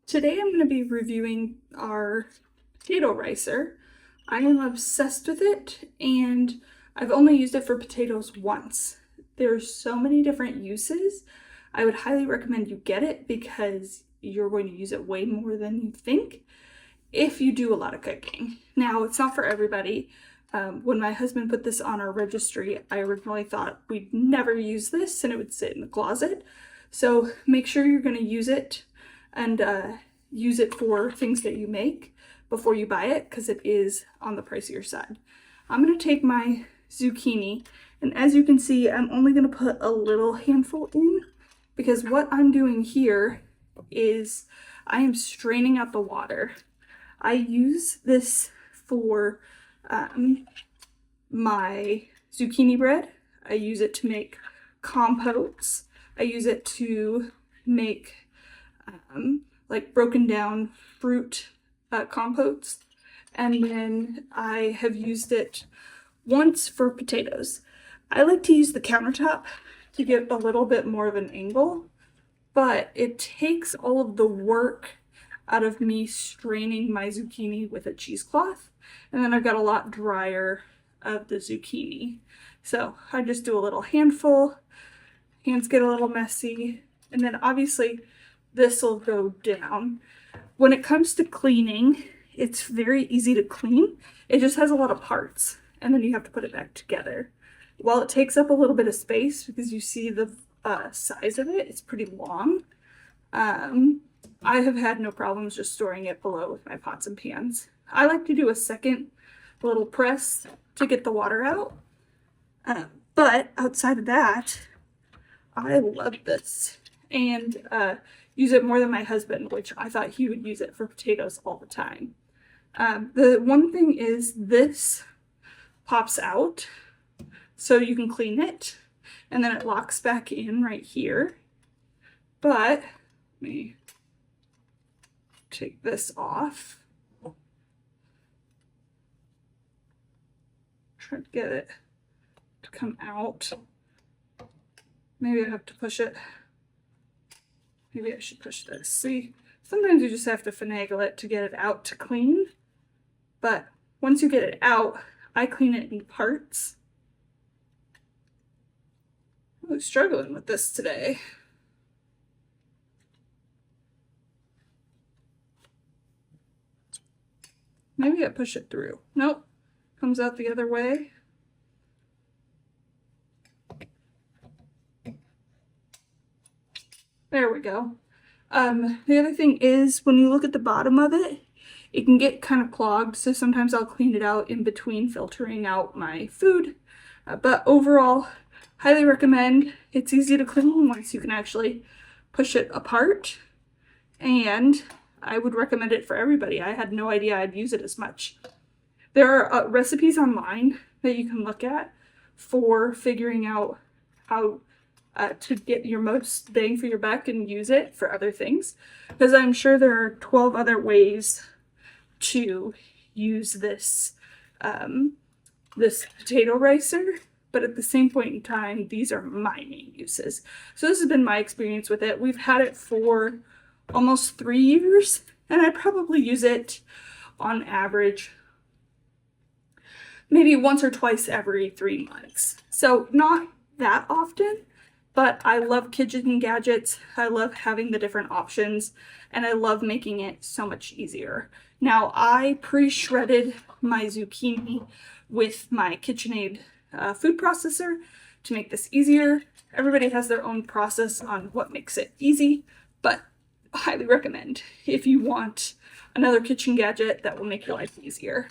Today I'm going to be reviewing our potato ricer. I am obsessed with it, and I've only used it for potatoes once. There's so many different uses. I would highly recommend you get it because you're going to use it way more than you think if you do a lot of cooking. Now, it's not for everybody. When my husband put this on our registry, I originally thought we'd never use this and it would sit in the closet. So make sure you're going to use it and use it for things that you make before you buy it, because it is on the pricier side. I'm going to take my zucchini, and as you can see, I'm only going to put a little handful in, because what I'm doing here is I am straining out the water. I use this for my zucchini bread. I use it to make compotes. I use it to make like broken down fruit compotes. And then I have used it once for potatoes. I like to use the countertop to get a little bit more of an angle, but it takes all of the work out of me straining my zucchini with a cheesecloth. And then I've got a lot drier of the zucchini. So I just do a little handful, hands get a little messy, and then obviously this will go down. When it comes to cleaning, it's very easy to clean. It just has a lot of parts, and then you have to put it back together. While it takes up a little bit of space, because you see the size of it, it's pretty long. I have had no problems just storing it below with my pots and pans. I like to do a second little press to get the water out. But outside of that, I love this and use it more than my husband, which I thought he would use it for potatoes all the time. The one thing is this pops out so you can clean it, and then it locks back in right here. But let me take this off. Try to get it to come out. Maybe I have to push it. Maybe I should push this. See, sometimes you just have to finagle it to get it out to clean. But once you get it out, I clean it in parts. I'm really struggling with this today. Maybe I push it through. Nope, comes out the other way. There we go. The other thing is, when you look at the bottom of it, it can get kind of clogged, so sometimes I'll clean it out in between filtering out my food. But overall, highly recommend. It's easy to clean once you can actually push it apart, and I would recommend it for everybody. I had no idea I'd use it as much. There are recipes online that you can look at for figuring out how to get your most bang for your buck and use it for other things, because I'm sure there are 12 other ways to use this this potato ricer, but at the same point in time, these are my main uses. So this has been my experience with it. We've had it for almost 3 years, and I probably use it on average maybe once or twice every 3 months. So not that often, but I love kitchen gadgets. I love having the different options, and I love making it so much easier. Now, I pre-shredded my zucchini with my KitchenAid food processor to make this easier. Everybody has their own process on what makes it easy, but I highly recommend if you want another kitchen gadget that will make your life easier.